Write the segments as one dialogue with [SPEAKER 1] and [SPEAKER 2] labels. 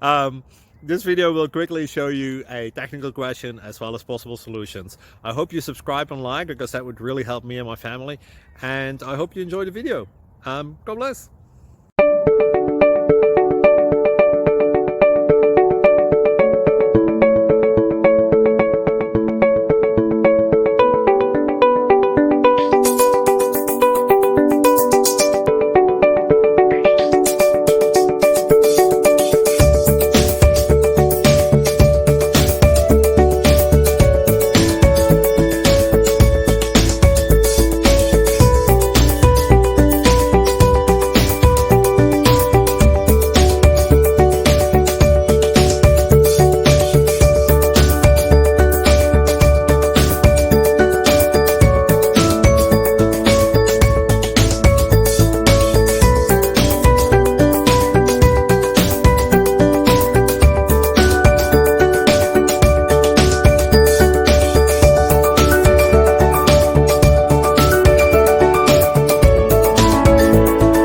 [SPEAKER 1] um, this video will quickly show you a technical question as well as possible solutions. I hope you subscribe and like, because that would really help me and my family. And I hope you enjoy the video. God bless.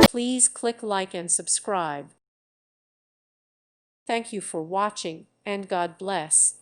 [SPEAKER 2] Please click like and subscribe. Thank you for watching, and God bless.